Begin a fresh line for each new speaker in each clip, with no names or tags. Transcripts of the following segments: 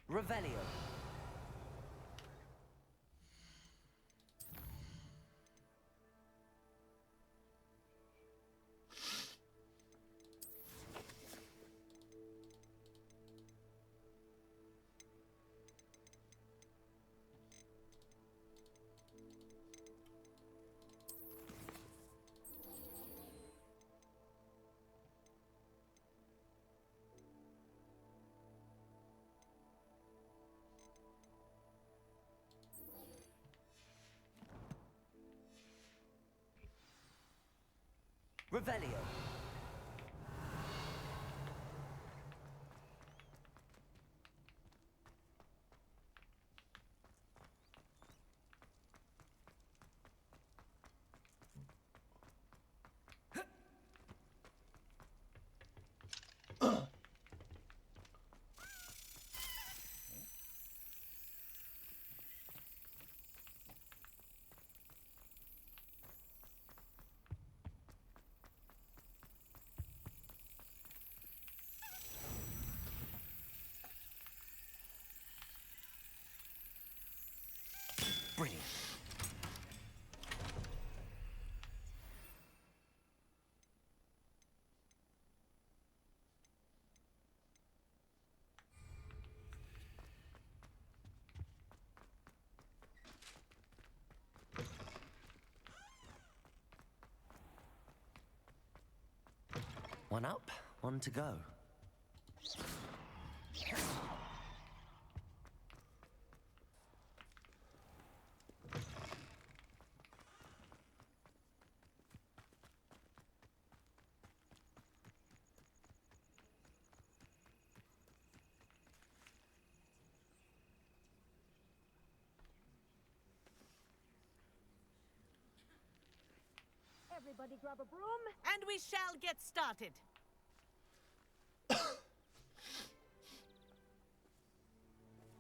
Revelio. Revelio. Brilliant. One up, one to go.
Everybody grab a broom, and we shall get started.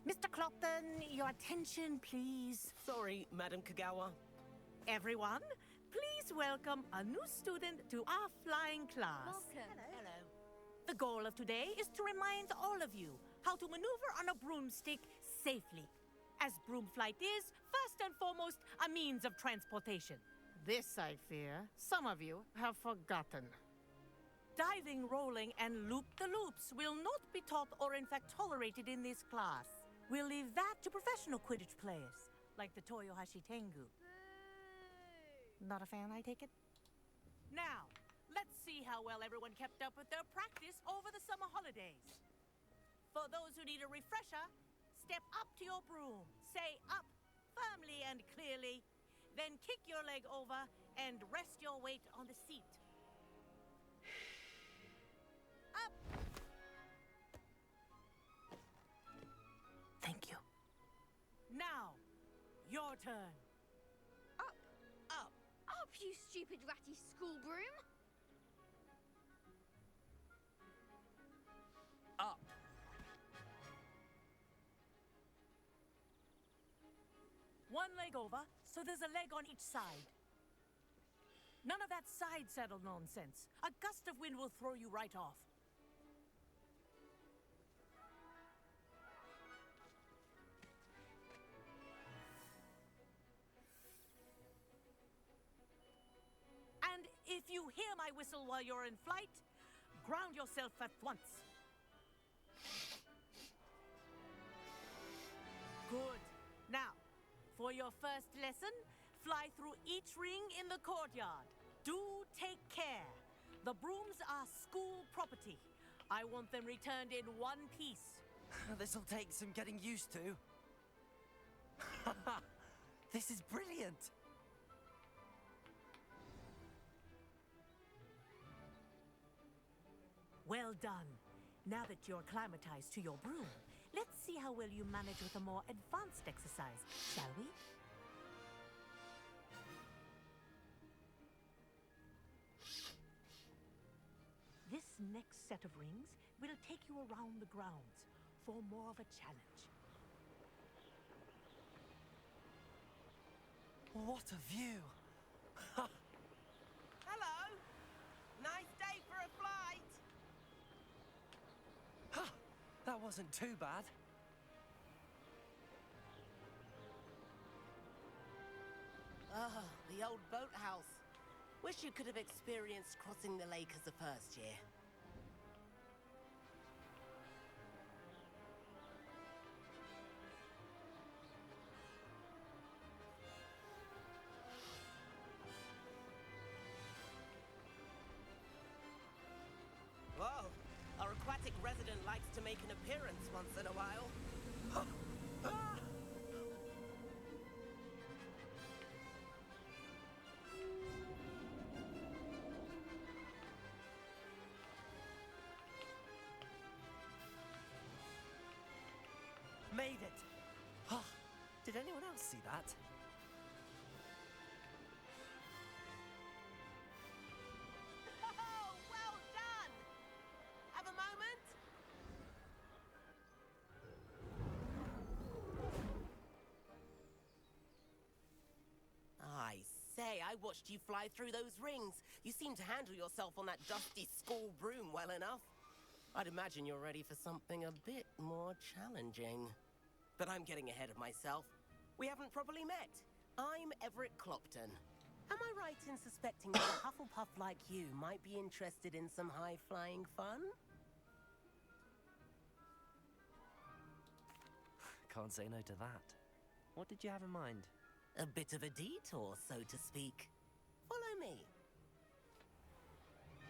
Mr. Clopton, your attention, please.
Sorry, Madam Kagawa.
Everyone, please welcome a new student to our flying class.
Welcome.
Hello. The goal of today is to remind all of you how to maneuver on a broomstick safely, as broom flight is, first and foremost, a means of transportation. This, I fear, some of you have forgotten. Diving, rolling, and loop-the-loops will not be taught or in fact tolerated in this class. We'll leave that to professional Quidditch players, like the Toyohashi Tengu. Not a fan, I take it? Now, let's see how well everyone kept up with their practice over the summer holidays. For those who need a refresher, step up to your broom, say up firmly and clearly, then kick your leg over and rest your weight on the seat. Up! Thank you. Now, your turn.
Up.
Up.
Up, you stupid ratty school broom.
Up.
One leg over, so there's a leg on each side. None of that side saddle nonsense. A gust of wind will throw you right off. And if you hear my whistle while you're in flight, ground yourself at once. Good. Now, for your first lesson, fly through each ring in the courtyard. Do take care. The brooms are school property. I want them returned in one piece.
This'll take some getting used to. This is brilliant.
Well done. Now that you're acclimatized to your broom, let's see how well you manage with a more advanced exercise, shall we? This next set of rings will take you around the grounds for more of a challenge.
What a view!
Hello. Nice day for a flight.
That wasn't too bad.
Oh, the old boathouse. Wish you could have experienced crossing the lake as a first year. Whoa, our aquatic resident likes to make an appearance once in a while.
Made it! Did anyone else see that?
Oh, well done! Have a moment? I say, I watched you fly through those rings. You seem to handle yourself on that dusty school broom well enough. I'd imagine you're ready for something a bit more challenging. But I'm getting ahead of myself. We haven't properly met. I'm Everett Clopton. Am I right in suspecting that a Hufflepuff like you might be interested in some high-flying fun?
Can't say no to that. What did you have in mind?
A bit of a detour, so to speak. Follow me.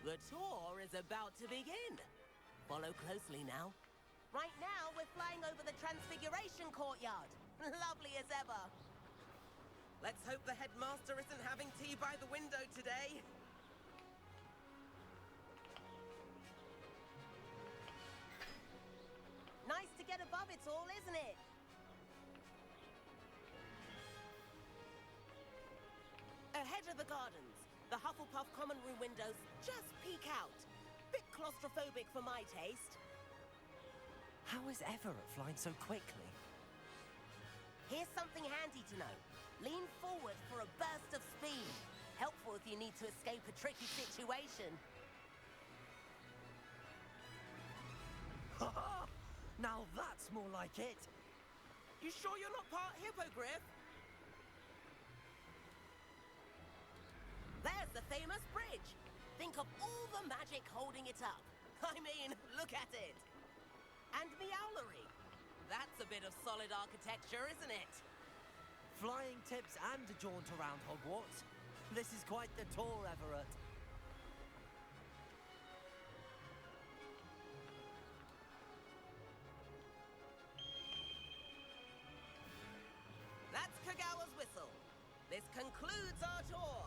The tour is about to begin. Follow closely now. Right now, we're flying over the Transfiguration Courtyard. Lovely as ever. Let's hope the headmaster isn't having tea by the window today. Nice to get above it all, isn't it? Ahead of the gardens, the Hufflepuff common room windows just peek out. Bit claustrophobic for my taste.
How is Everett flying so quickly?
Here's something handy to know. Lean forward for a burst of speed. Helpful if you need to escape a tricky situation.
Now that's more like it.
You sure you're not part hippogriff? There's the famous bridge. Think of all the magic holding it up. I mean, look at it. And Meowlery. That's a bit of solid architecture, isn't it?
Flying tips and a jaunt around Hogwarts. This is quite the tour, Everett.
That's Kagawa's whistle. This concludes our tour.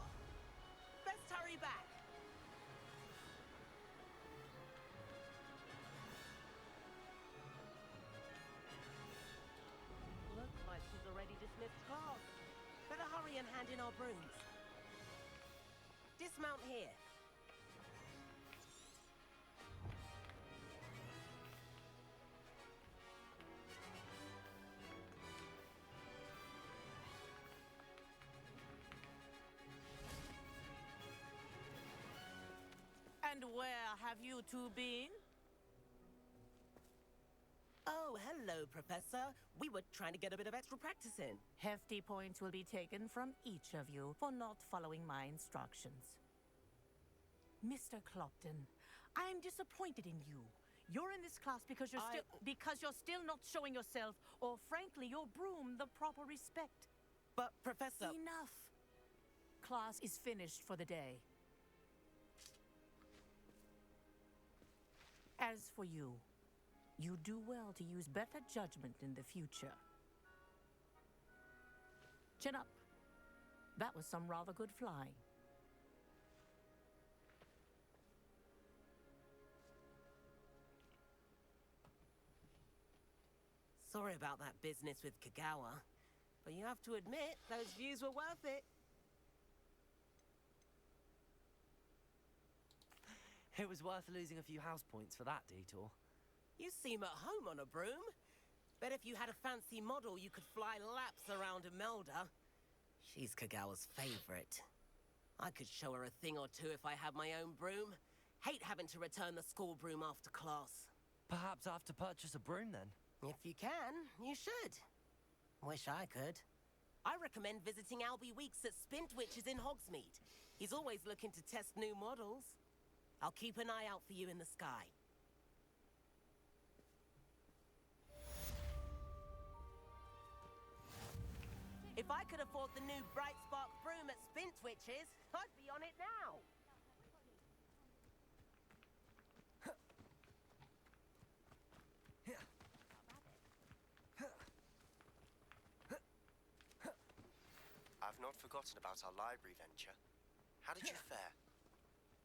Best hurry back. Looks like she's already dismissed class. Better hurry and hand in our brooms. Dismount here.
And where have you two been?
Oh, hello, Professor. We were trying to get a bit of extra practice in.
Hefty points will be taken from each of you for not following my instructions. Mr. Clopton, I'm disappointed in you. You're in this class because you're still not showing yourself, or frankly, your broom, the proper respect.
But, Professor...
Enough. Class is finished for the day. As for you, you do well to use better judgment in the future. Chin up. That was some rather good flying.
Sorry about that business with Kagawa, but you have to admit, those views were worth it.
It was worth losing a few house points for that detour.
You seem at home on a broom. Bet if you had a fancy model, you could fly laps around Imelda. She's Kagawa's favorite. I could show her a thing or two if I had my own broom. Hate having to return the school broom after class.
Perhaps I have to purchase a broom then.
If you can, you should. Wish I could. I recommend visiting Albie Weeks at Spintwitches in Hogsmeade. He's always looking to test new models. I'll keep an eye out for you in the sky. If I could afford the new Bright Spark broom at Spintwitches, I'd be on it now.
I've not forgotten about our library venture. How did you fare?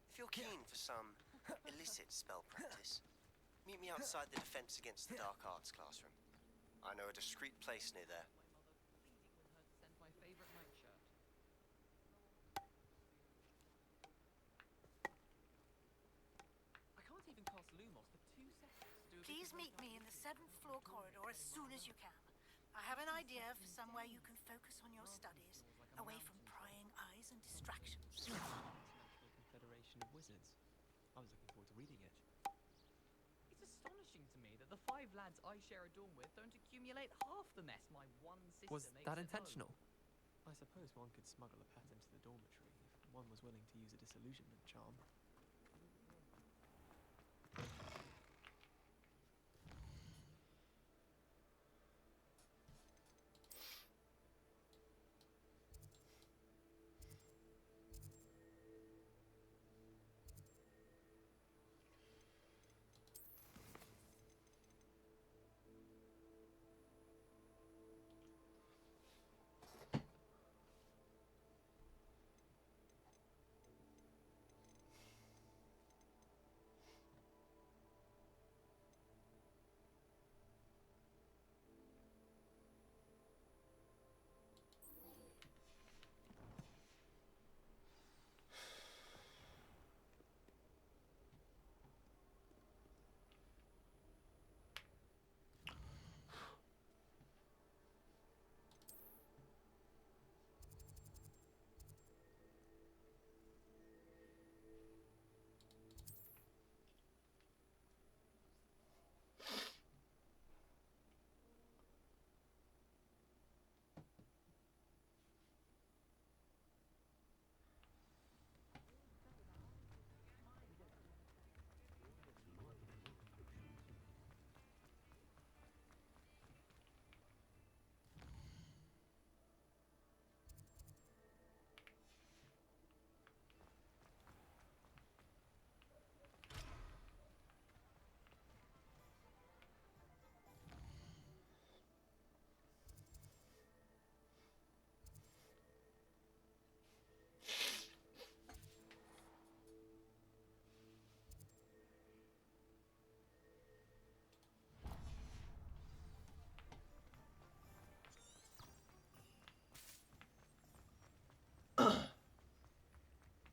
If you're keen for some illicit spell practice, meet me outside the Defense Against the Dark Arts classroom. I know a discreet place near there.
Please meet me in the 7th floor corridor as soon as you can. I have an idea for somewhere you can focus on your studies, away from prying eyes and distractions.
Confederation of Wizards. I was looking forward to reading it. It's astonishing to me that the 5 lads I share a dorm with don't accumulate half the mess my one sister
Was
makes
that
at
intentional?
home. I suppose one could smuggle a pet into the dormitory if one was willing to use a disillusionment charm.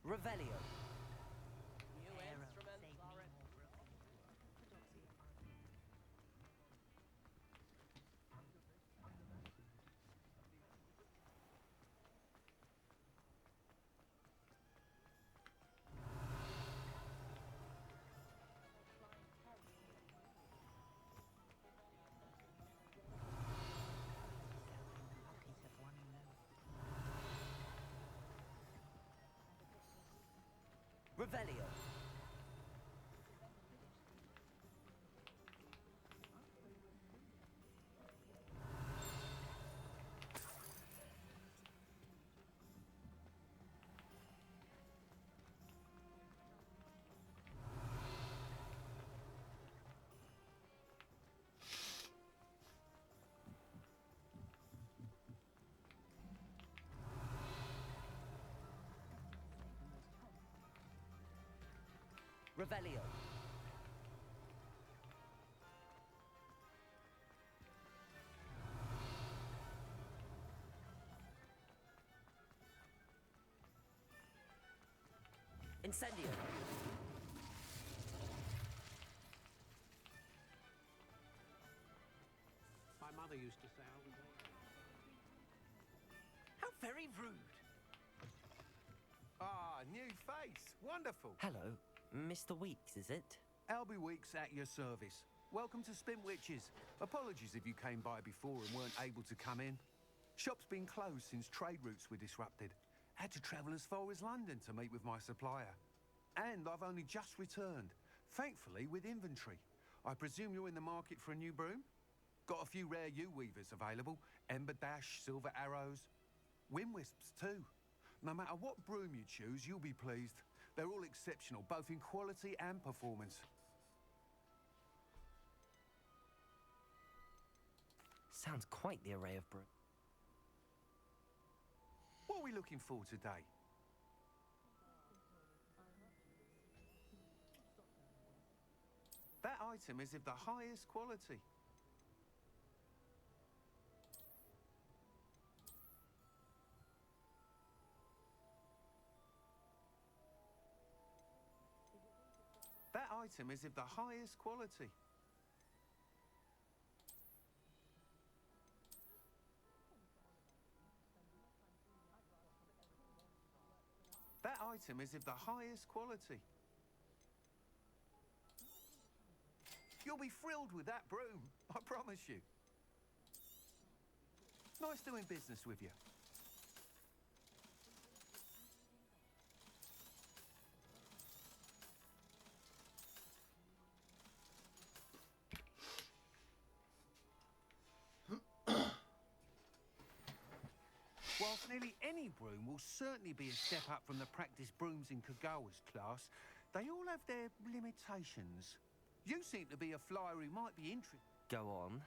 Revelio.
New instruments are
Revelio. Revelio.
Incendio.
My mother used to say,
How very rude. Ah, new face. Wonderful.
Hello, Mr. Weeks, is it?
Albie Weeks at your service. Welcome to Spintwitches. Apologies if you came by before and weren't able to come in. Shop's been closed since trade routes were disrupted. Had to travel as far as London to meet with my supplier. And I've only just returned, thankfully with inventory. I presume you're in the market for a new broom? Got a few rare U-weavers available. Ember Dash, Silver Arrows. Wind Wisps too. No matter what broom you choose, you'll be pleased. They're all exceptional, both in quality and performance.
Sounds quite the array of brew.
What are we looking for today? That item is of the highest quality. That item is of the highest quality. That item is of the highest quality. You'll be thrilled with that broom, I promise you. Nice doing business with you. Whilst nearly any broom will certainly be a step up from the practice brooms in Kagawa's class, they all have their limitations. You seem to be a flyer who might be interested.
Go on.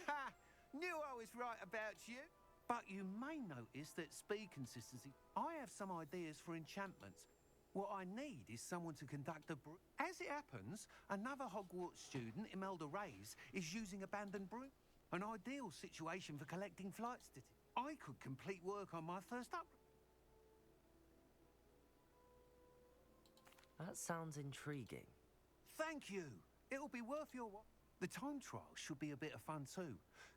Ha! Knew I was right about you. But you may notice that speed consistency. I have some ideas for enchantments. What I need is someone to conduct a broom. As it happens, another Hogwarts student, Imelda Reyes, is using abandoned broom. An ideal situation for collecting flight statistics. I could complete work on my first up.
That sounds intriguing.
Thank you. It'll be worth your while. The time trial should be a bit of fun too.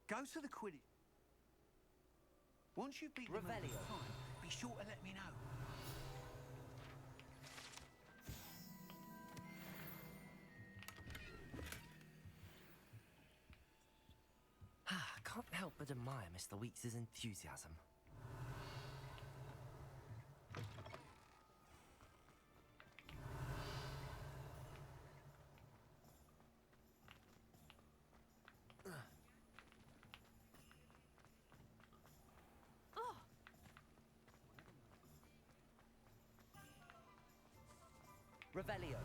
Go to the Quidditch. Once you've beaten them
Revelio.
at time, be sure to let me know.
Can't help but admire Mr. Weeks' enthusiasm. Revelio.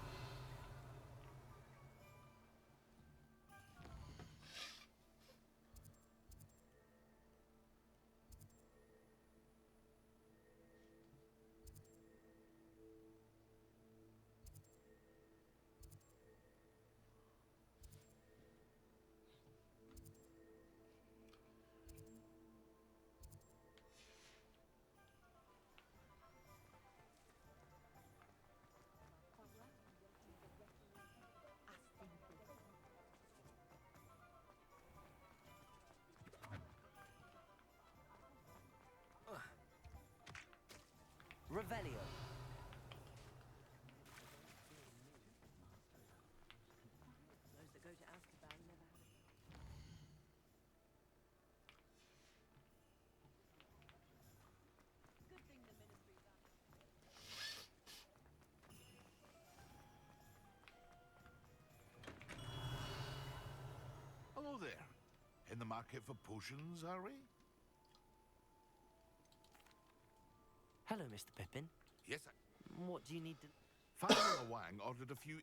Revelio. Those that go to Azkaban never have it. Good thing the ministry's out.
Hello there. In the market for potions, are we?
Hello, Mr. Pippin.
Yes,
What do you need to...
Father Wang ordered a few...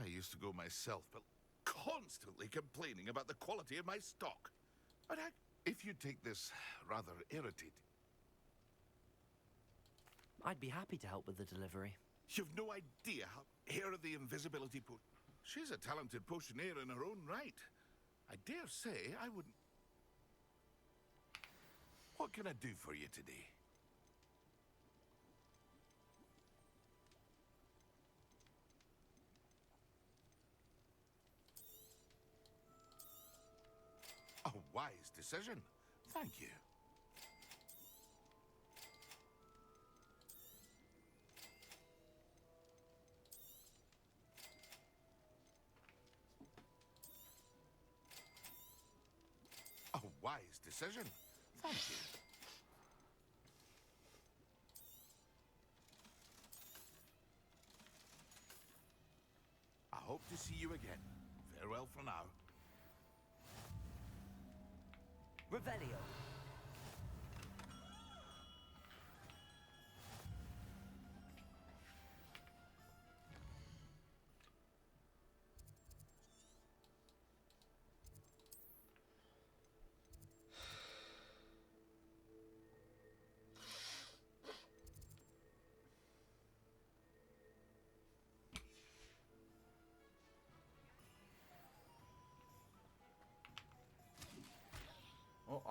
I used to go myself, but constantly complaining about the quality of my stock. But if you take this rather irritating...
I'd be happy to help with the delivery.
You've no idea how... Here are the invisibility potion. She's a talented potioneer in her own right. I dare say I wouldn't... What can I do for you today? wise decision. Thank you. A wise decision. Thank you. I hope to see you again. Farewell for now.
Revelio.
Oh,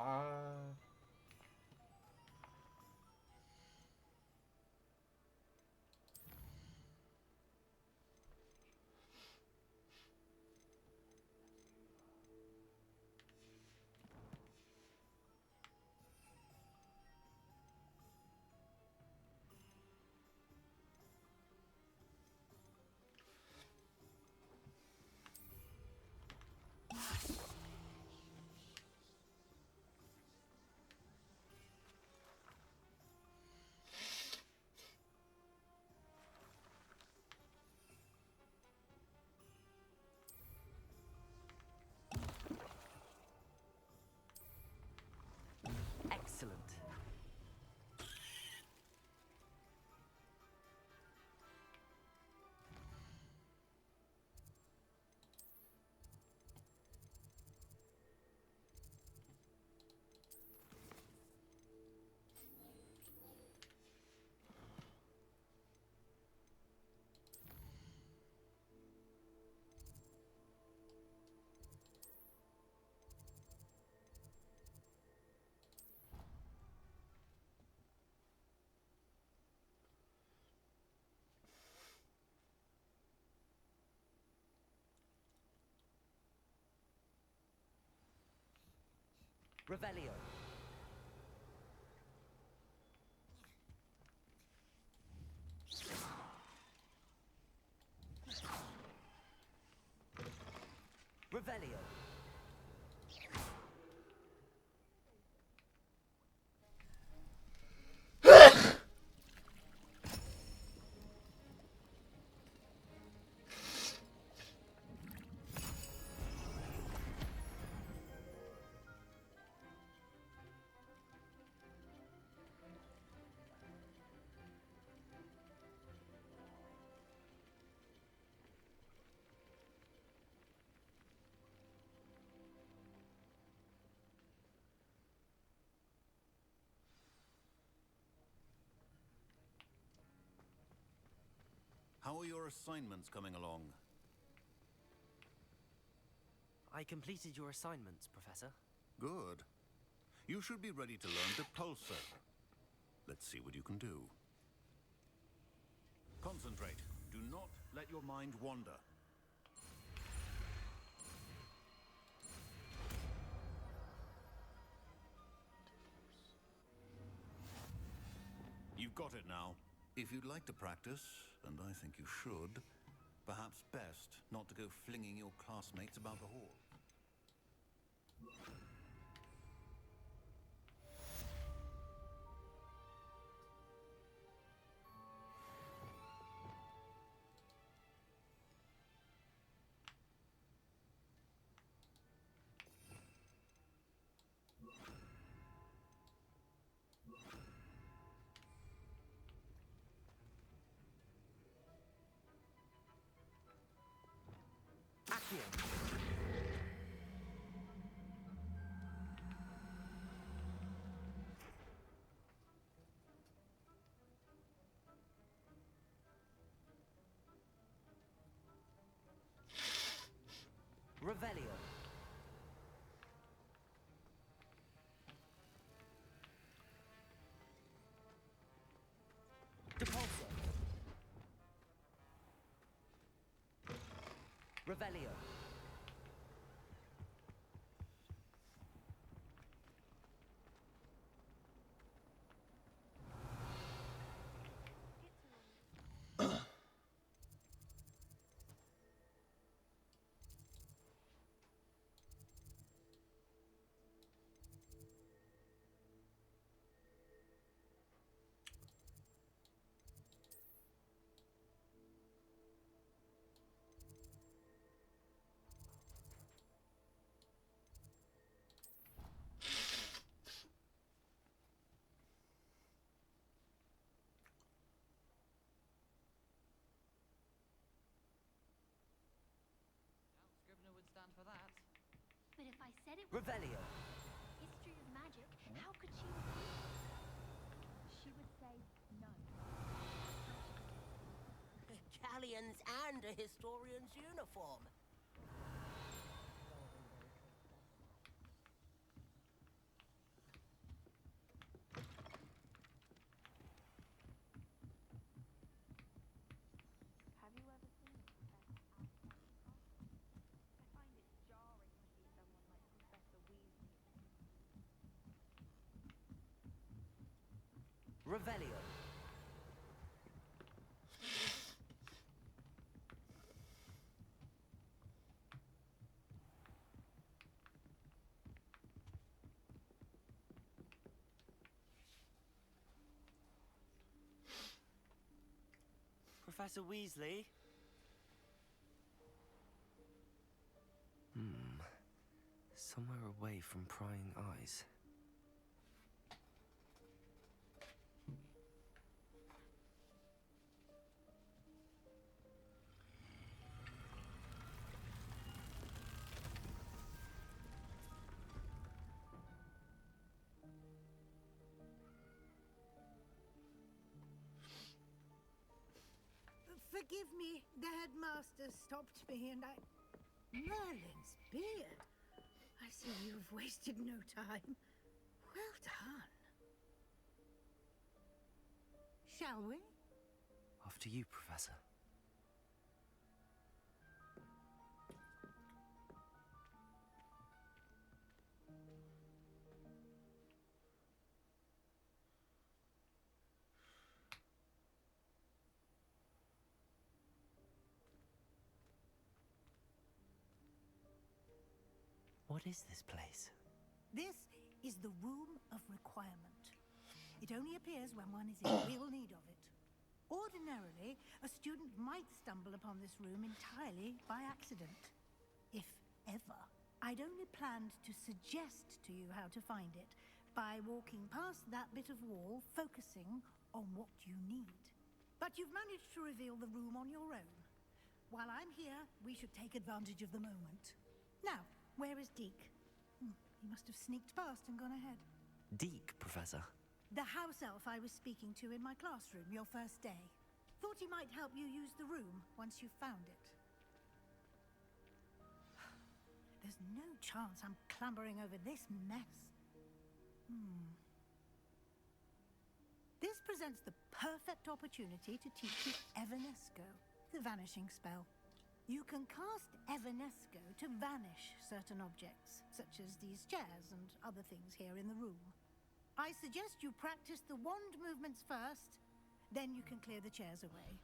Excellent. Revelio. Revelio.
How are your assignments coming along?
I completed your assignments, Professor.
Good. You should be ready to learn Depulso. Let's see what you can do. Concentrate. Do not let your mind wander. You've got it now. If you'd like to practice, and I think you should, perhaps best not to go flinging your classmates about the hall.
Accio. Revelio. Depulso. Revelio.
If I said it was
Revelio.
history of magic, how could she? She would say no.
Galleons and a historian's uniform.
Have you ever seen a professor outside the castle? I find it jarring to see someone like Professor Weasley.
Revelio. Professor Weasley? Somewhere away from prying eyes.
Forgive me, the headmaster stopped me and I... Merlin's beard. I see you've wasted no time. Well done. Shall we?
After you, Professor. What is this place?
This is the Room of Requirement. It only appears when one is in real need of it. Ordinarily, a student might stumble upon this room entirely by accident. If ever. I'd only planned to suggest to you how to find it by walking past that bit of wall, focusing on what you need. But you've managed to reveal the room on your own. While I'm here, we should take advantage of the moment. Now, where is Deke? He must have sneaked past and gone ahead.
Deke, Professor.
The house elf I was speaking to in my classroom your first day. Thought he might help you use the room once you found it. There's no chance I'm clambering over this mess. This presents the perfect opportunity to teach you Evanesco, the vanishing spell. You can cast Evanesco to vanish certain objects, such as these chairs and other things here in the room. I suggest you practice the wand movements first, then you can clear the chairs away.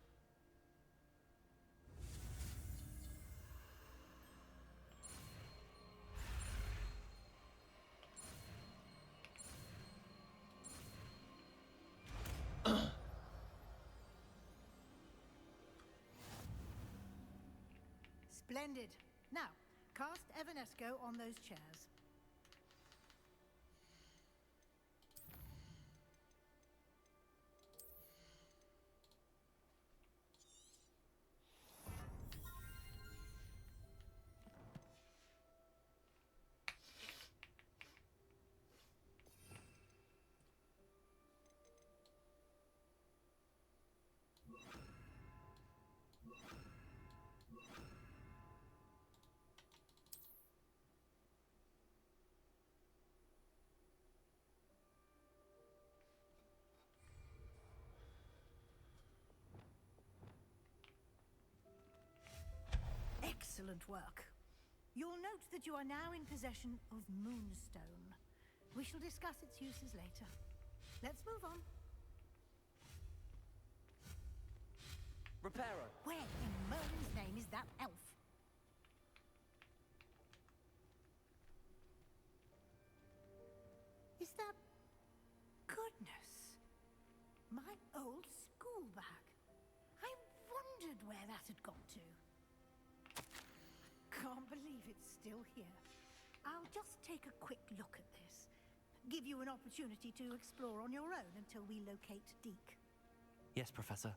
Splendid. Now, cast Evanesco on those chairs. Excellent work. You'll note that you are now in possession of Moonstone. We shall discuss its uses later. Let's move on.
Reparo.
Where in Merlin's name is that elf? Is that... Goodness. My old school bag. I wondered where that had got to. Can't believe it's still here. I'll just take a quick look at this. Give you an opportunity to explore on your own until we locate Deke.
Yes, Professor.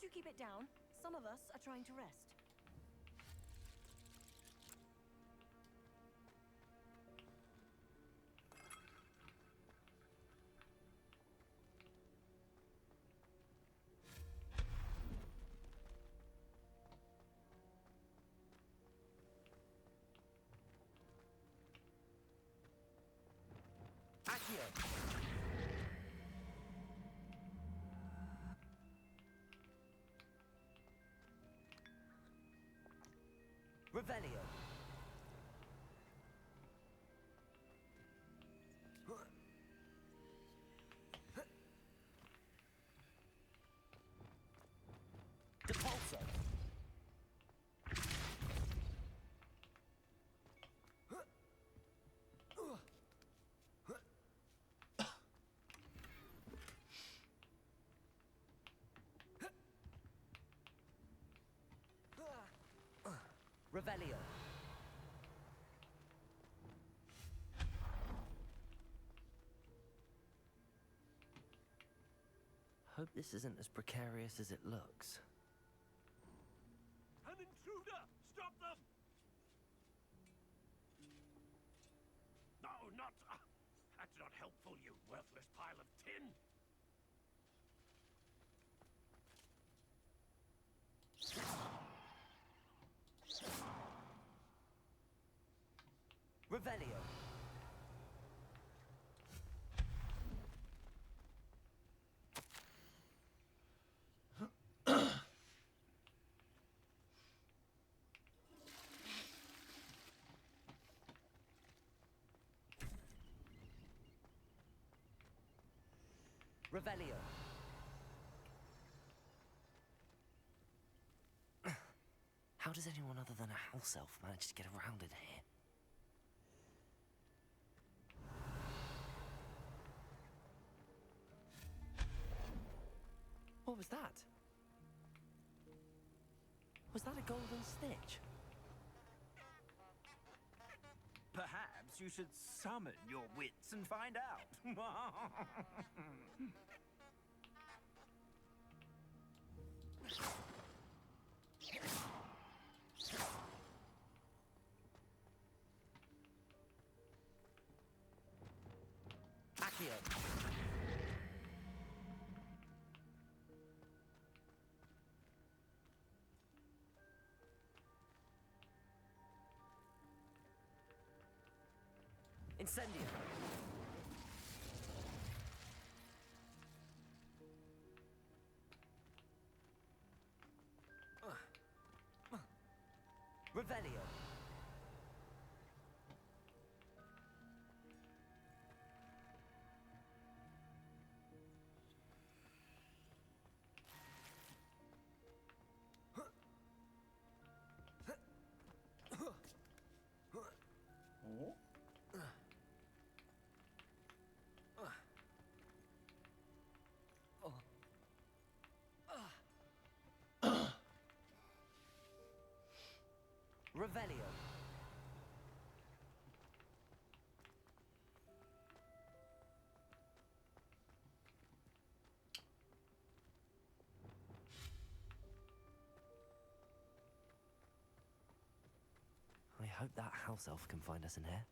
you keep it down. Some of us are trying to rest.
Revelio. Depulso. Revelio. Hope this isn't as precarious as it looks.
An intruder! Stop them! No, not... that's not helpful, you worthless pile of tin!
Revelio. Revelio. How does anyone other than a house elf manage to get around in here? What was that? Was that a golden stitch?
Perhaps you should summon your wits and find out.
Accio. Incendio. Revelio. Revelio. I hope that house elf can find us in here.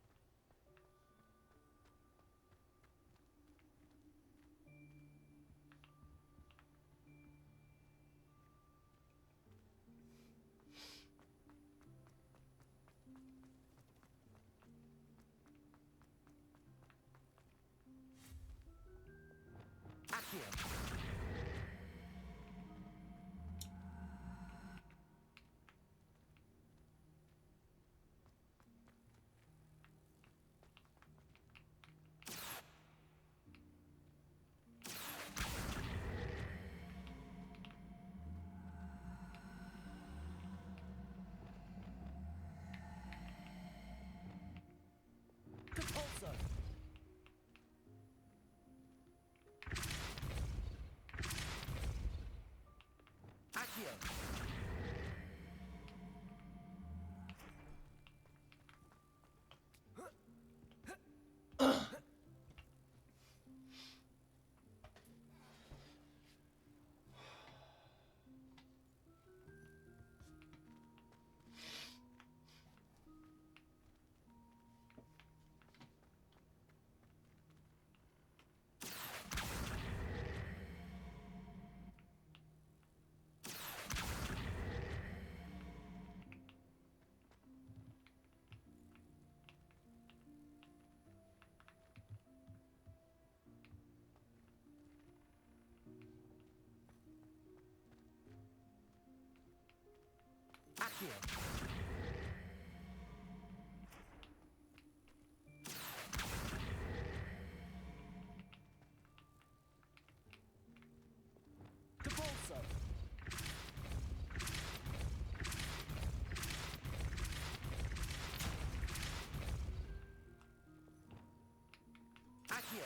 Accio. Depulso. Accio. Accio. Depulso. Accio.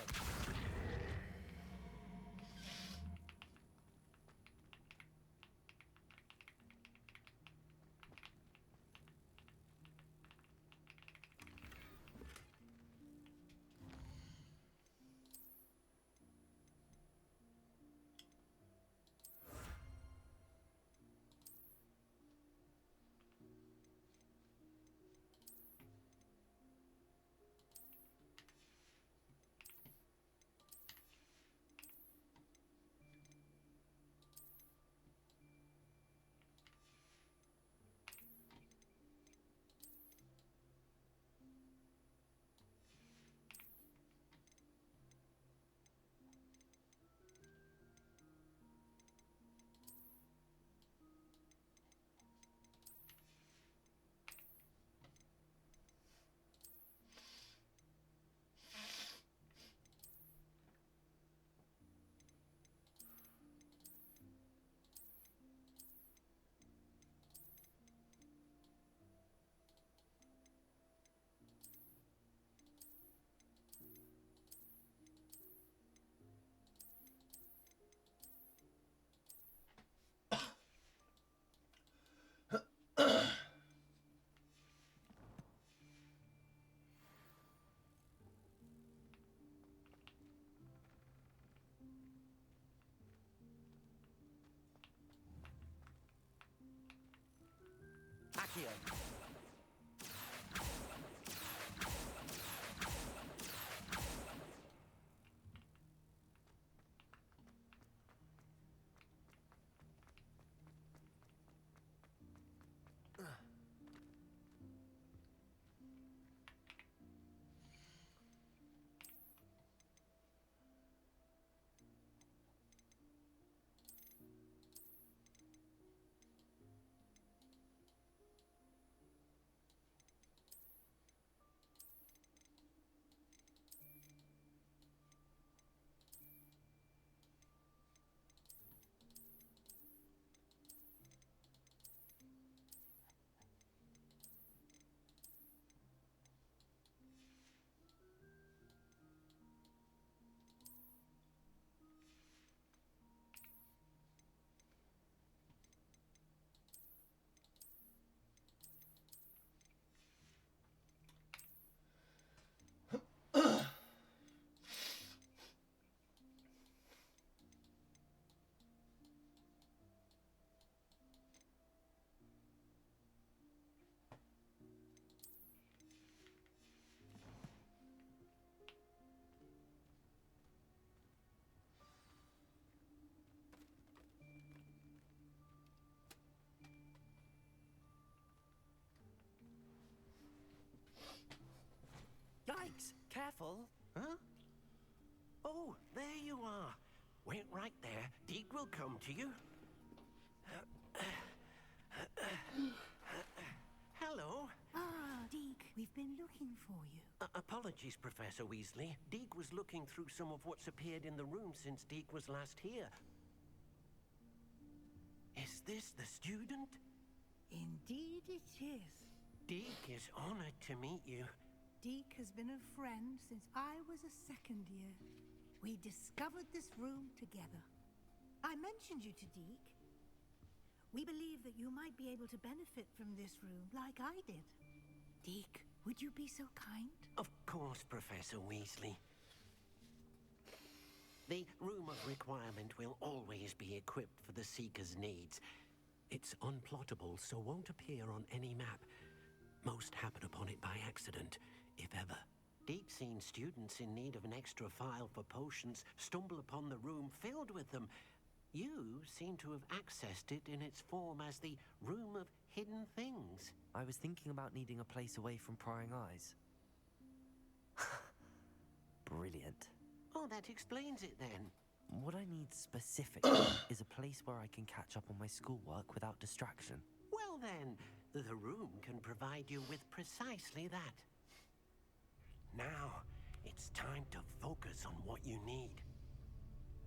Accio.
Yikes! Careful. Huh? Oh, there you are. Wait right there. Deke will come to you. Hello.
Ah, Deke, we've been looking for you.
Apologies, Professor Weasley. Deke was looking through some of what's appeared in the room since Deke was last here. Is this the student?
Indeed it is.
Deke is honored to meet you.
Deke has been a friend since I was a second year. We discovered this room together. I mentioned you to Deke. We believe that you might be able to benefit from this room like I did. Deke, would you be so kind?
Of course, Professor Weasley. The Room of Requirement will always be equipped for the Seeker's needs. It's unplottable, so won't appear on any map. Most happen upon it by accident, if ever. Deep-seen students in need of an extra file for potions stumble upon the room filled with them. You seem to have accessed it in its form as the Room of Hidden Things.
I was thinking about needing a place away from prying eyes. Brilliant.
Oh, that explains it then.
What I need specifically is a place where I can catch up on my schoolwork without distraction.
Well then, The room can provide you with precisely that. Now, it's time to focus on what you need.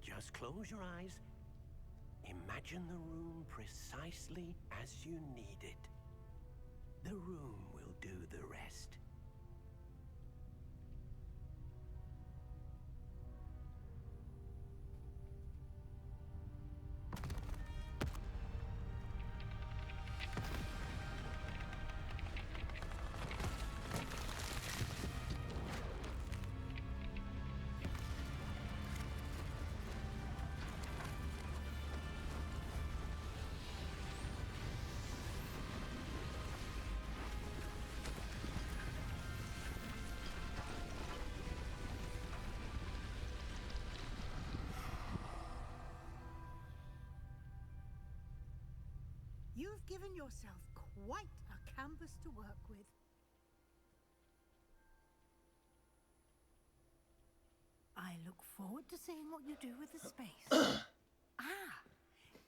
Just close your eyes. Imagine the room precisely as you need it. The room will do the rest.
You've given yourself quite a canvas to work with. I look forward to seeing what you do with the space.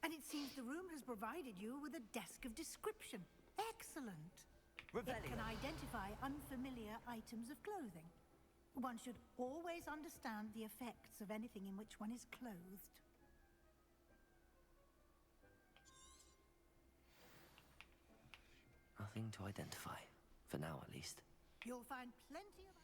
And it seems the room has provided you with a desk of description. Excellent. It can identify unfamiliar items of clothing. One should always understand the effects of anything in which one is clothed.
Nothing to identify. For now, at least.
You'll find plenty of...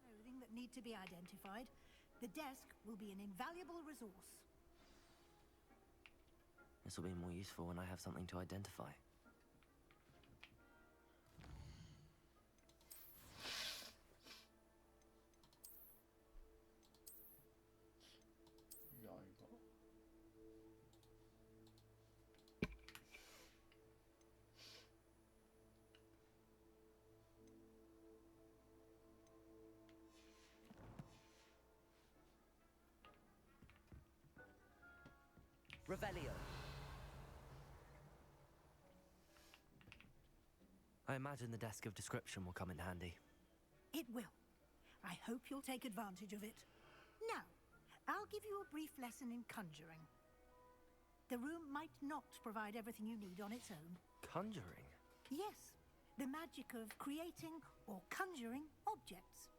clothing that need to be identified. The desk will be an invaluable resource.
This will be more useful when I have something to identify.
야, 이거.
Revelio. I imagine the desk of description will come in handy.
It will. I hope you'll take advantage of it. Now, I'll give you a brief lesson in conjuring. The room might not provide everything you need on its own.
Conjuring?
Yes, the magic of creating or conjuring objects.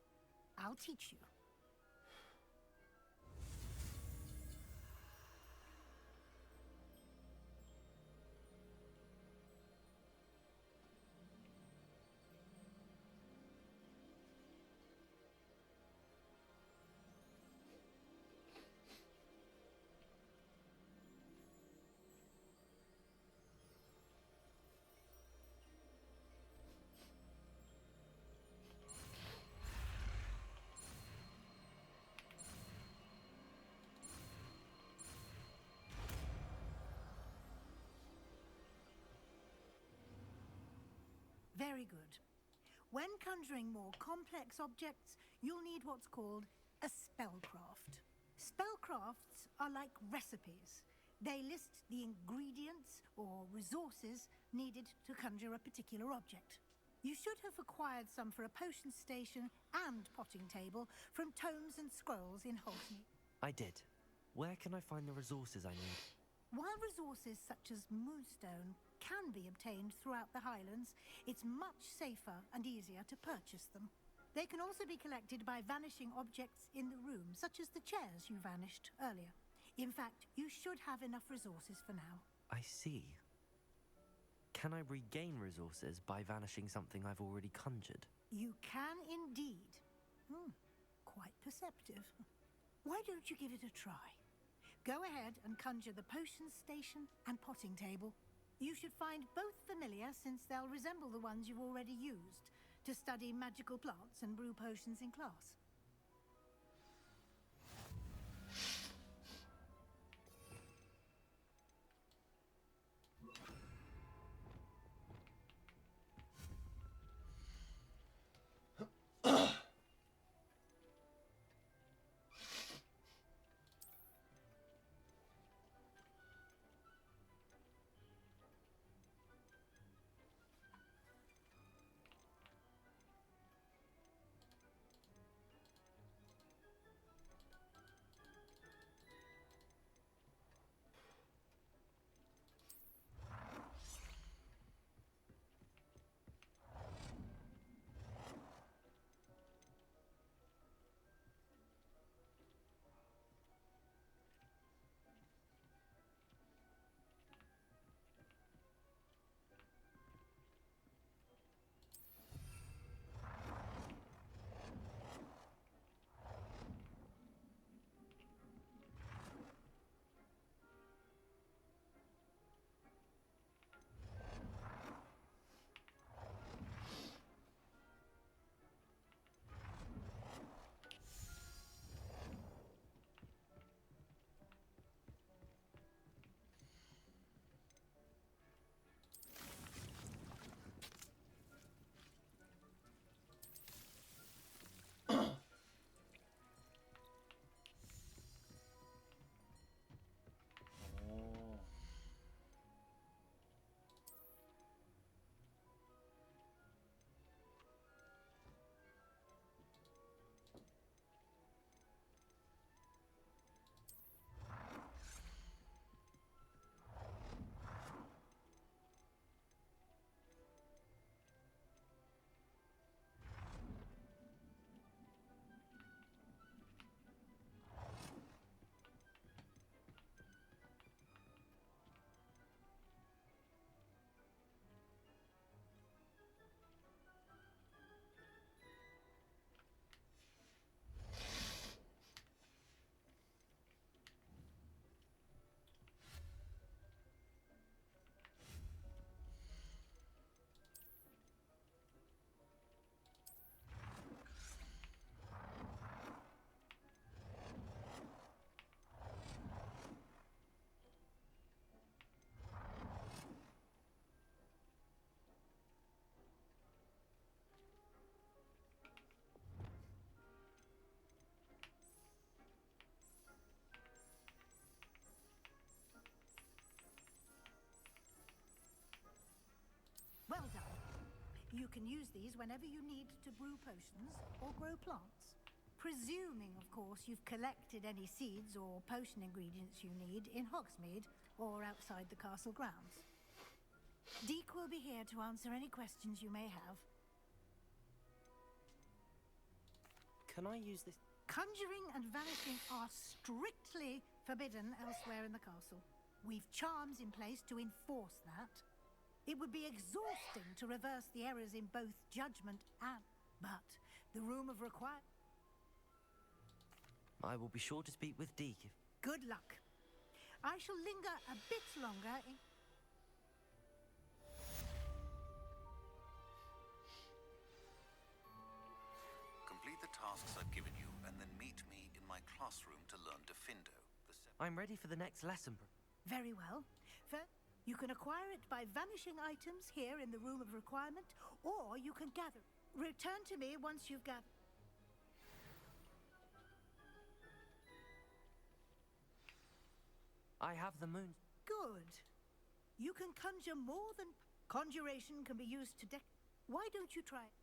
I'll teach you. Very good. When conjuring more complex objects, you'll need what's called a spellcraft. Spellcrafts are like recipes. They list the ingredients or resources needed to conjure a particular object. You should have acquired some for a potion station and potting table from tomes and scrolls in Hogsmeade.
I did. Where can I find the resources I need?
While resources such as moonstone can be obtained throughout the Highlands, it's much safer and easier to purchase them. They can also be collected by vanishing objects in the room, such as the chairs you vanished earlier. In fact, you should have enough resources for now.
I see. Can I regain resources by vanishing something I've already conjured?
You can indeed. Quite perceptive. Why don't you give it a try? Go ahead and conjure the potion station and potting table. You should find both familiar, since they'll resemble the ones you've already used to study magical plants and brew potions in class. You can use these whenever you need to brew potions or grow plants. Presuming, of course, you've collected any seeds or potion ingredients you need in Hogsmeade or outside the castle grounds. Deke will be here to answer any questions you may have.
Can I use this?
Conjuring and vanishing are strictly forbidden elsewhere in the castle. We've charms in place to enforce that. It would be exhausting to reverse the errors in both judgment and... But the room of require...
I will be sure to speak with Deke if...
Good luck. I shall linger a bit longer in...
Complete the tasks I've given you, and then meet me in my classroom to learn Diffindo.
I'm ready for the next lesson.
Very well. You can acquire it by vanishing items here in the Room of Requirement, or you can gather. Return to me once you've gathered.
I have the moon.
Good. You can conjure more than... Conjuration can be used to Why don't you try it?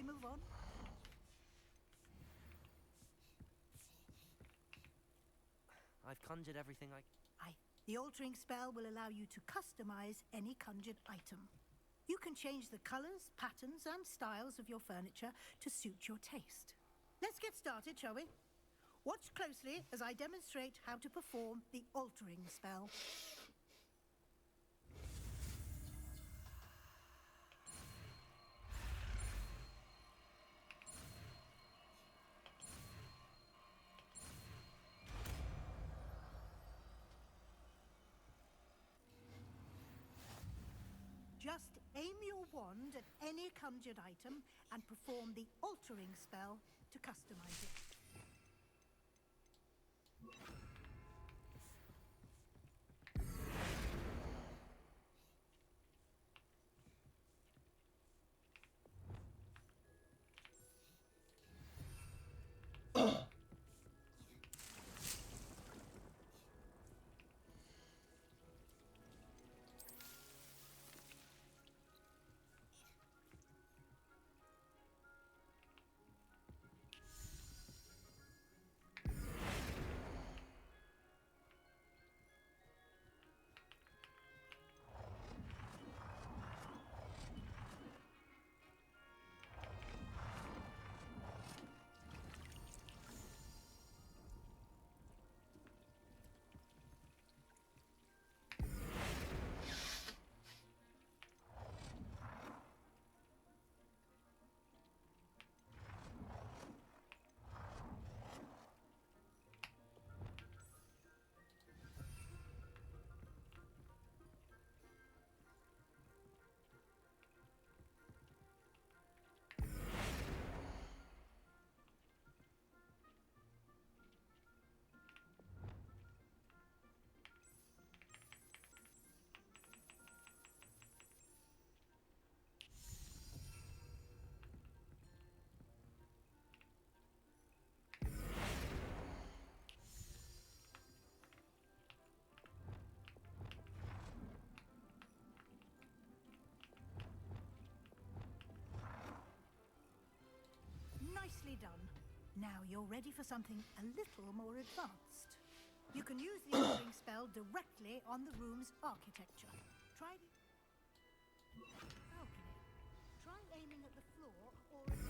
move on?
I've conjured everything I...
Aye. The altering spell will allow you to customize any conjured item. You can change the colors, patterns, and styles of your furniture to suit your taste. Let's get started, shall we? Watch closely as I demonstrate how to perform the altering spell. Just aim your wand at any conjured item and perform the altering spell to customize it. Nicely done. Now you're ready for something a little more advanced. You can use the altering spell directly on the room's architecture. Try the balcony. Try aiming at the floor or at the...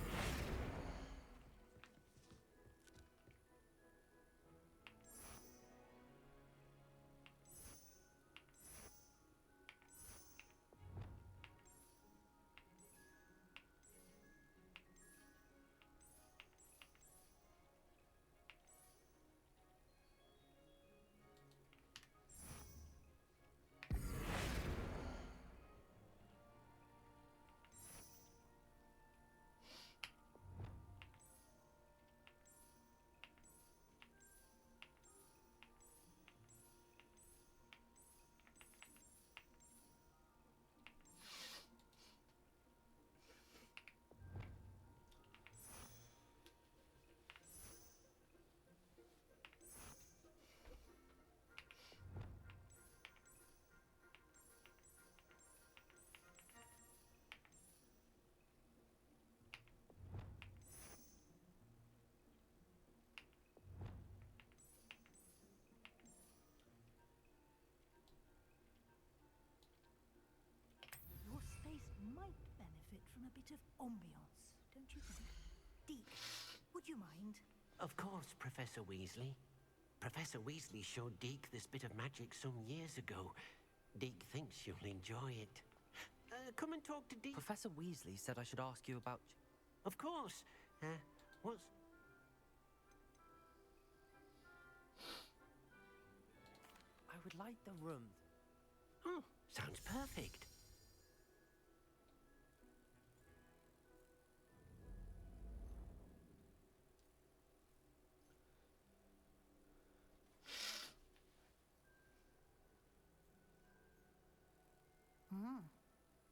Your space might benefit from a bit of ambiance, don't you think? Deke, would you mind?
Of course, Professor Weasley. Professor Weasley showed Deke this bit of magic some years ago. Deke thinks you'll enjoy it. Come and talk to Deke.
Professor Weasley said I should ask you about...
Of course. What's...
I would like the room.
Oh, sounds perfect.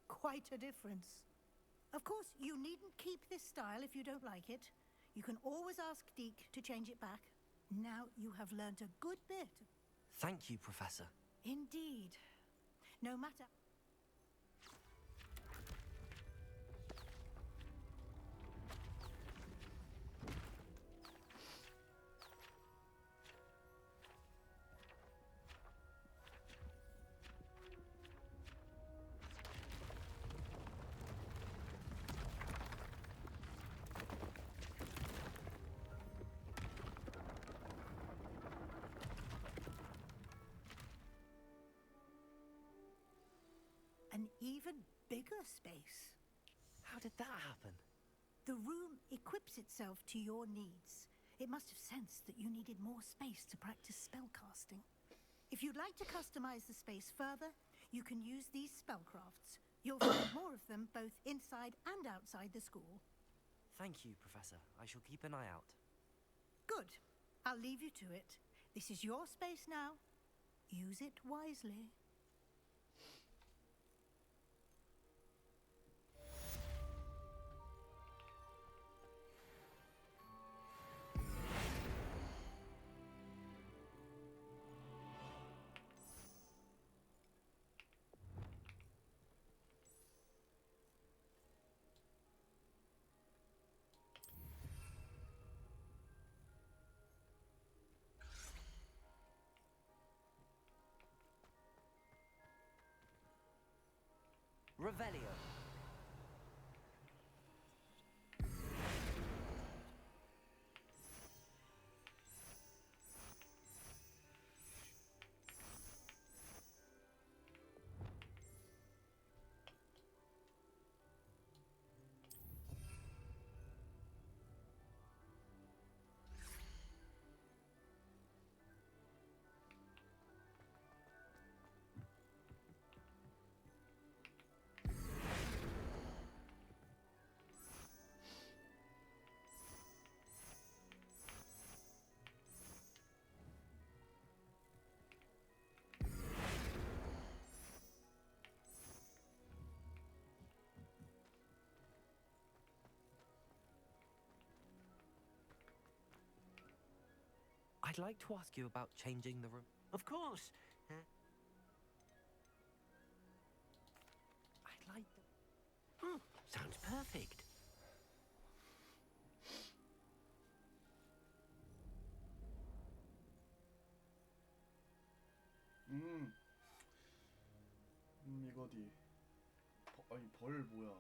Quite a difference. Of course, you needn't keep this style if you don't like it. You can always ask Deke to change it back. Now you have learnt a good bit.
Thank you, Professor.
Indeed. No matter... space.
How did that happen?
The room equips itself to your needs. It must have sensed that you needed more space to practice spellcasting. If you'd like to customize the space further, you can use these spellcrafts. You'll find more of them both inside and outside the school.
Thank you, Professor. I shall keep an eye out.
Good. I'll leave you to it. This is your space now. Use it wisely.
Revelio. I'd like to ask you about changing the room.
Of course.
I'd like to...
Sounds perfect.
이거디. 아니 벌 뭐야?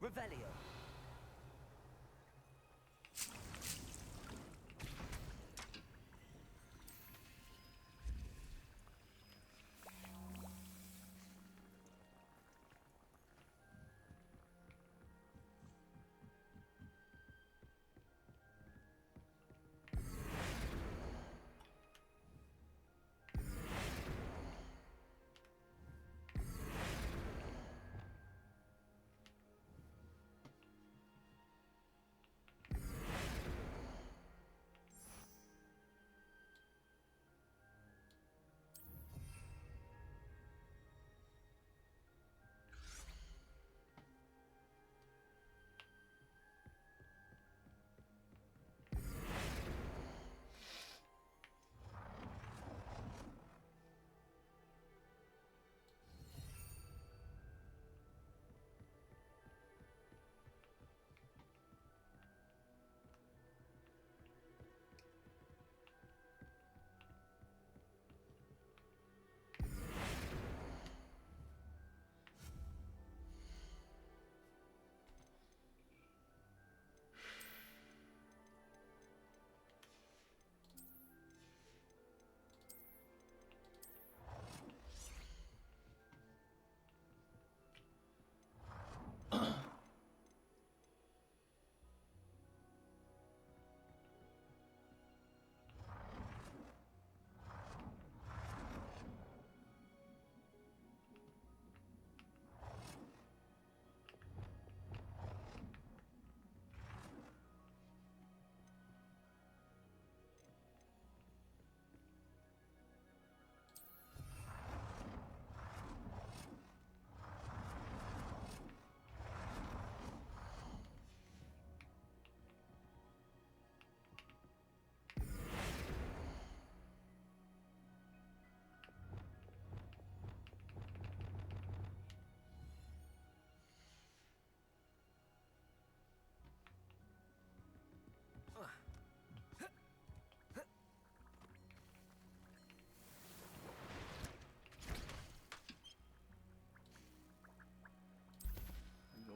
Revelio.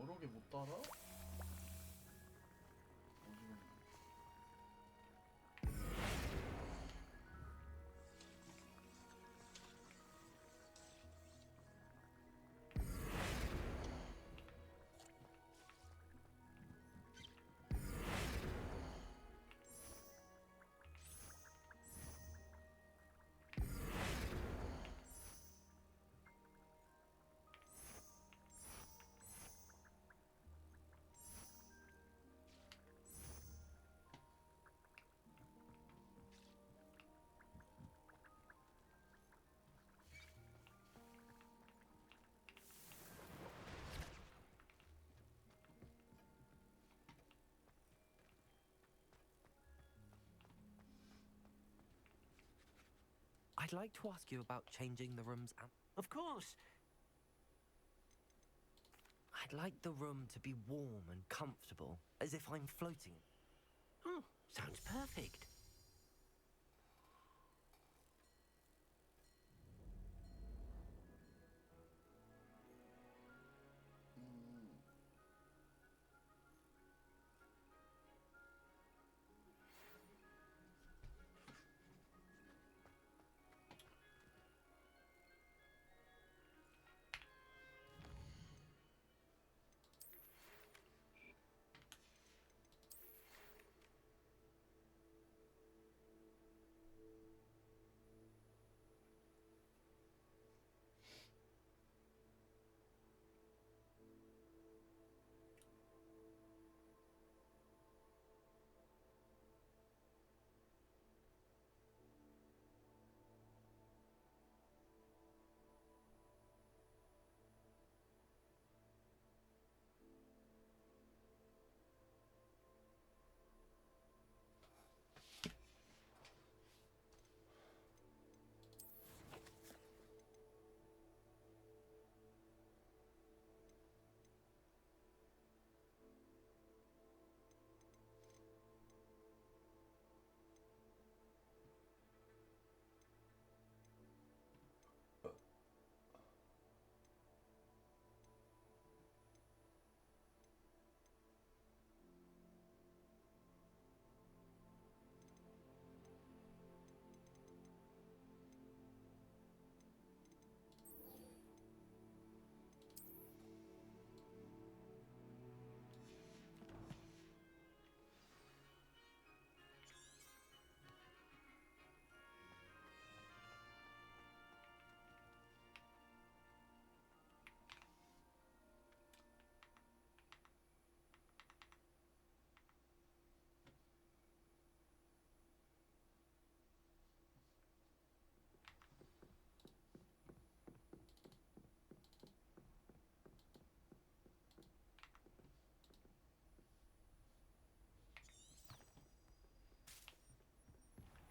여러 개 못 따라? 어지럽네.
I'd like to ask you about changing the rooms.
Of course.
I'd like the room to be warm and comfortable, as if I'm floating.
Oh, sounds perfect.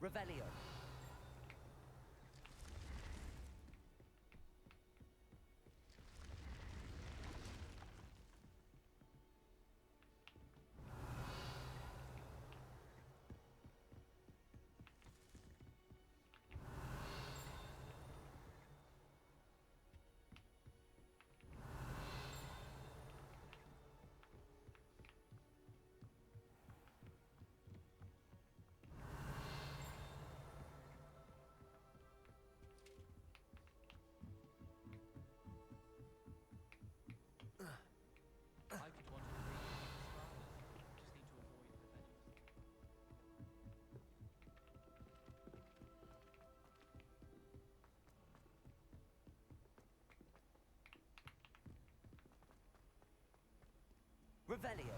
Revelio.
I could wander the green for hours. Just need to avoid the veggies.
Revelio.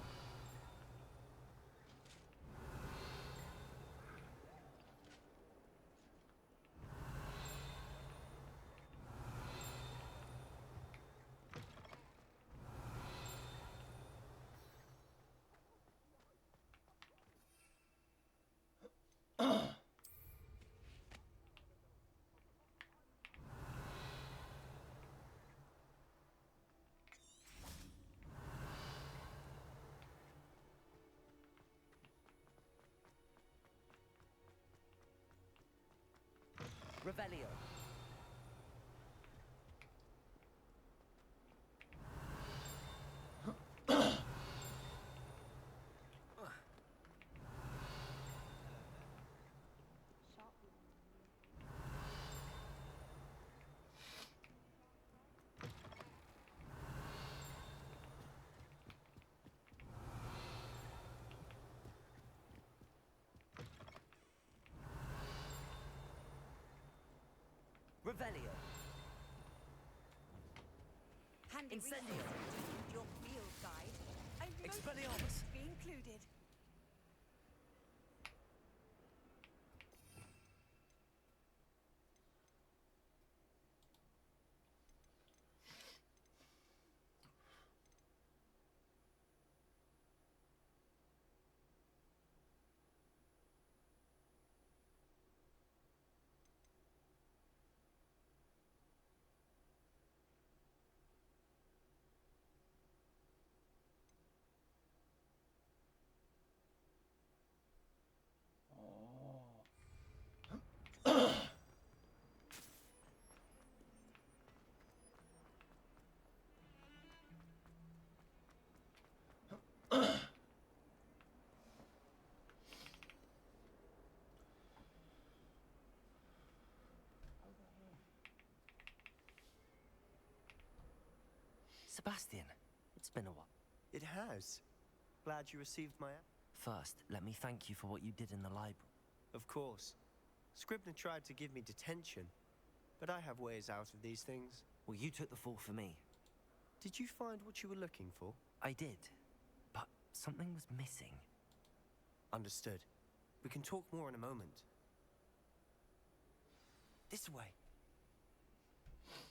Revelio.
Sharp.
Revelio.
Handy
Incendio.
resources to include your field guide. And most
Expelliarmus.
be included.
Sebastian, it's been a while.
It has. Glad you received my app.
First, let me thank you for what you did in the library.
Of course. Scribner tried to give me detention, but I have ways out of these things.
Well, you took the fall for me.
Did you find what you were looking for?
I did, but something was missing.
Understood. We can talk more in a moment. This way.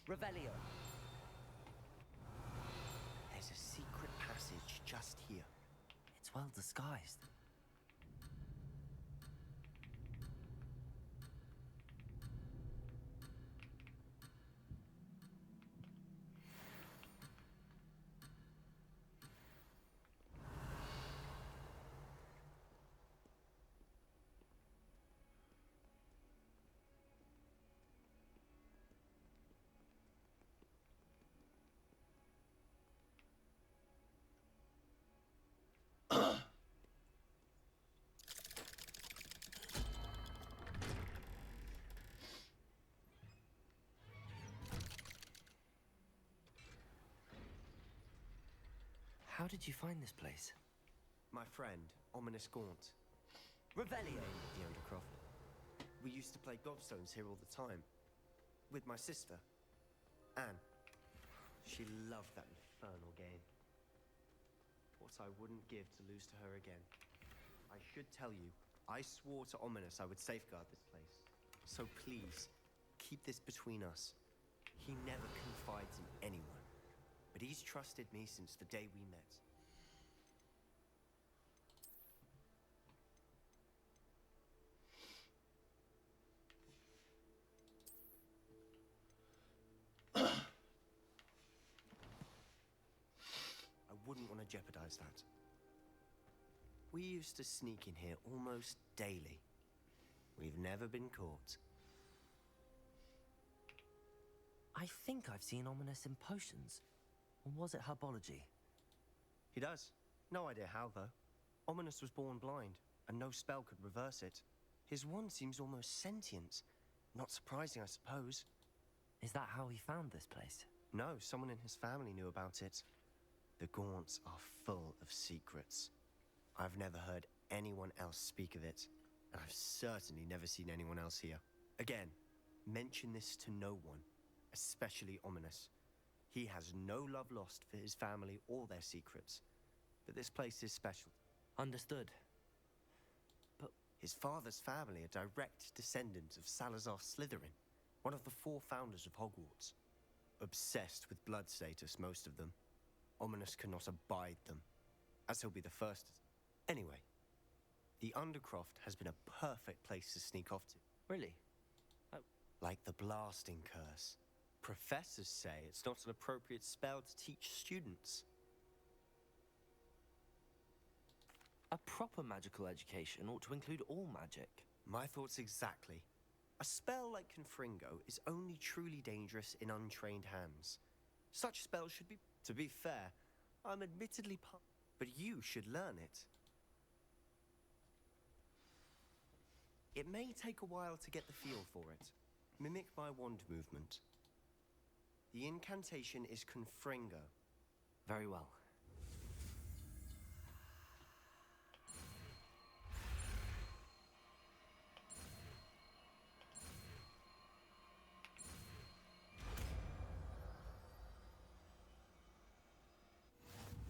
Revelio.
There's a secret passage just here.
It's well disguised. How did you find this place?
My friend, Ominous Gaunt.
Revelio.
Name of the Undercroft. We used to play gobstones here all the time. With my sister, Anne. She loved that infernal game. What I wouldn't give to lose to her again. I should tell you, I swore to Ominous I would safeguard this place. So please, keep this between us. He never confides in anyone, but he's trusted me since the day we met. jeopardize that. We used to sneak in here almost daily. We've never been caught.
I think I've seen Ominous in potions. Or was it herbology?
He does. No idea how, though. Ominous was born blind, and no spell could reverse it. His wand seems almost sentient. Not surprising, I suppose.
Is that how he found this place?
No, someone in his family knew about it. The Gaunts are full of secrets. I've never heard anyone else speak of it, and I've certainly never seen anyone else here. Again, mention this to no one, especially Ominous. He has no love lost for his family or their secrets, but this place is special.
Understood.
But his father's family are direct descendants of Salazar Slytherin, one of the 4 founders of Hogwarts. Obsessed with blood status, most of them. Ominous cannot abide them, as he'll be the first. Anyway, the Undercroft has been a perfect place to sneak off to.
Really?
Like the blasting curse. Professors say it's not an appropriate spell to teach students.
A proper magical education ought to include all magic.
My thoughts exactly. A spell like Confringo is only truly dangerous in untrained hands. Such spells should be... To be fair, I'm admittedly but you should learn it. It may take a while to get the feel for it. Mimic my wand movement. The incantation is Confringo.
Very well.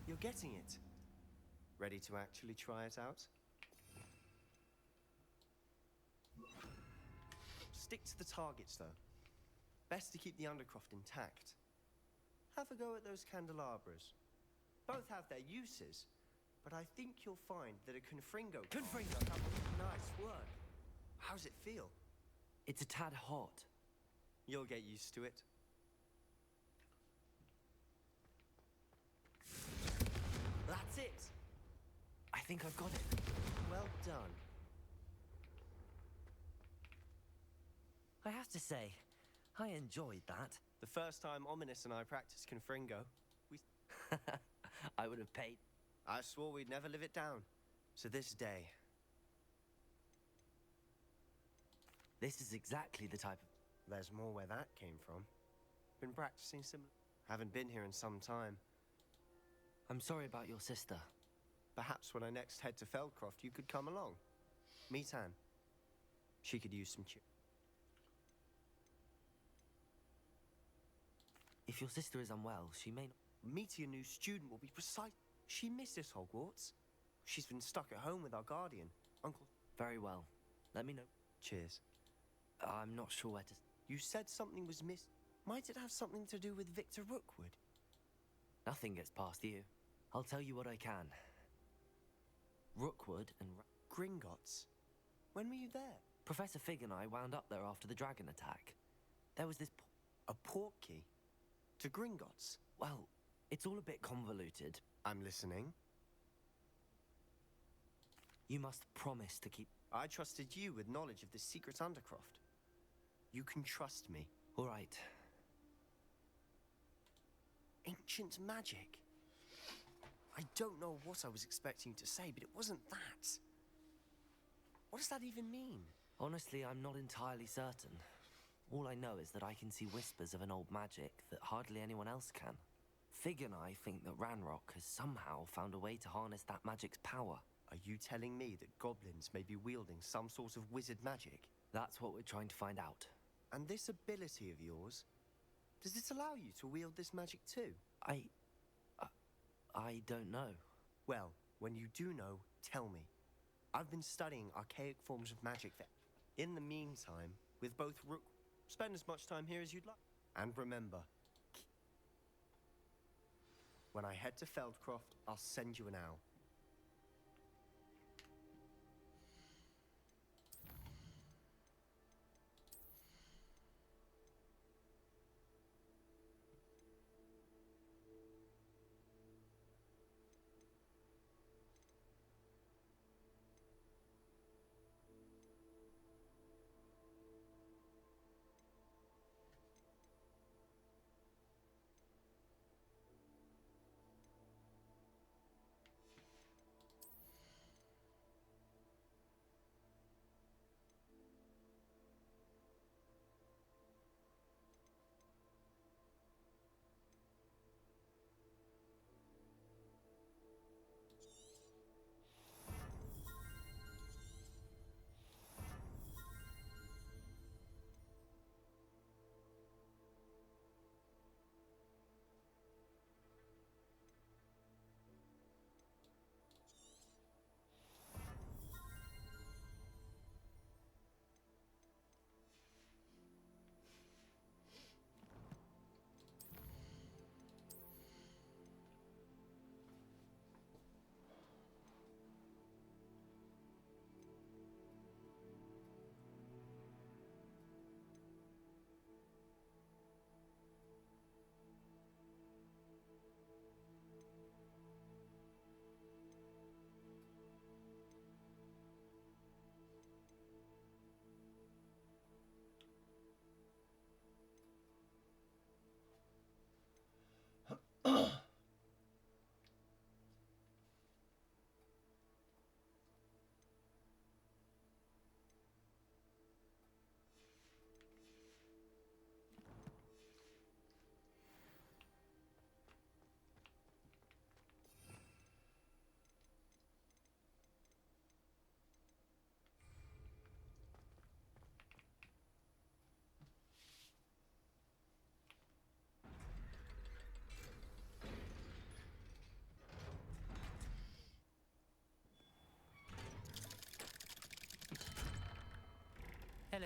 You're getting it. Ready to actually try it out? Stick to the targets, though. Best to keep the Undercroft intact. Have a go at those candelabras. Both have their uses, but I think you'll find that a Confringo...
Confringo!
Nice work. How's it feel?
It's a tad hot.
You'll get used to it. That's it!
I think I've got it.
Well done.
I have to say, I enjoyed that.
The first time Ominous and I practiced Confringo, we...
I would have paid.
I swore we'd never live it down. So this day...
This is exactly the type of...
There's more where that came from. Been practicing similar... Haven't been here in some time.
I'm sorry about your sister.
Perhaps when I next head to Feldcroft, you could come along. Meet Anne. She could use some cheer.
If your sister is unwell, she may not...
Meeting a new student will be precise. She misses Hogwarts. She's been stuck at home with our guardian, Uncle...
Very well. Let me know.
Cheers.
I'm not sure where to...
You said something was missed. Might it have something to do with Victor Rookwood?
Nothing gets past you. I'll tell you what I can. Rookwood and...
Gringotts? When were you there?
Professor Fig and I wound up there after the dragon attack. There was this...
A portkey? To Gringotts?
Well, it's all a bit convoluted.
I'm listening.
You must promise to keep...
I trusted you with knowledge of the secret Undercroft. You can trust me.
All right.
Ancient magic? I don't know what I was expecting to say, but it wasn't that. What does that even mean?
Honestly, I'm not entirely certain. All I know is that I can see whispers of an old magic that hardly anyone else can. Fig and I think that Ranrock has somehow found a way to harness that magic's power.
Are you telling me that goblins may be wielding some sort of wizard magic?
That's what we're trying to find out.
And this ability of yours, does it allow you to wield this magic too?
I don't know.
Well, when you do know, tell me. I've been studying archaic forms of magic there. In the meantime, with both spend as much time here as you'd like. And remember, when I head to Feldcroft, I'll send you an owl.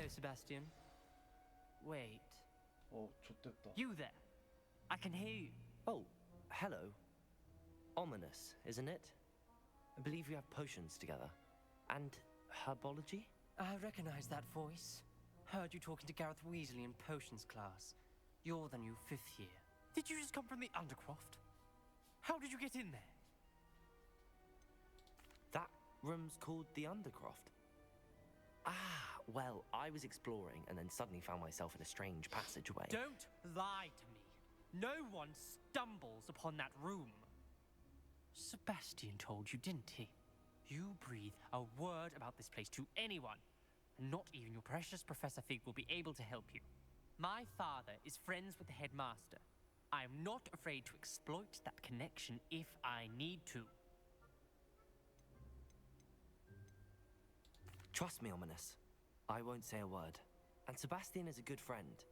Hello, Sebastian. Wait.
좋댔다.
You there? I can hear you.
Oh, hello. Ominous, isn't it? I believe we have potions together. And herbology?
I recognize that voice. Heard you talking to Gareth Weasley in potions class. You're the new 5th year. Did you just come from the Undercroft? How did you get in there?
That room's called the Undercroft. Ah, well, I was exploring and then suddenly found myself in a strange passageway.
Don't lie to me. No one stumbles upon that room. Sebastian told you, didn't he? You breathe a word about this place to anyone, and not even your precious Professor Fig will be able to help you. My father is friends with the headmaster. I am not afraid to exploit that connection if I need to.
Trust me, Ominous. I won't say a word. And Sebastian is a good friend.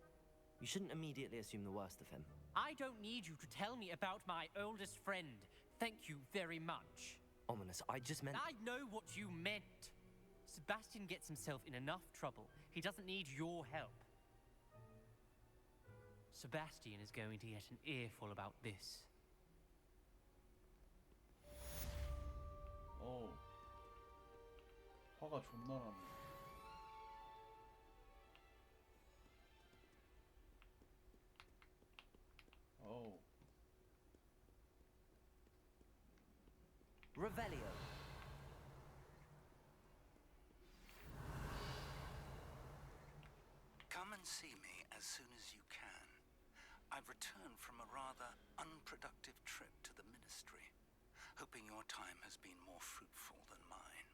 You shouldn't immediately assume the worst of him.
I don't need you to tell me about my oldest friend. Thank you very much.
Ominous, I just meant...
I know what you meant. Sebastian gets himself in enough trouble. He doesn't need your help. Sebastian is going to get an earful about this.
화가 존나 나네.
Revelio.
Come and see me as soon as you can. I've returned from a rather unproductive trip to the Ministry, hoping your time has been more fruitful than mine.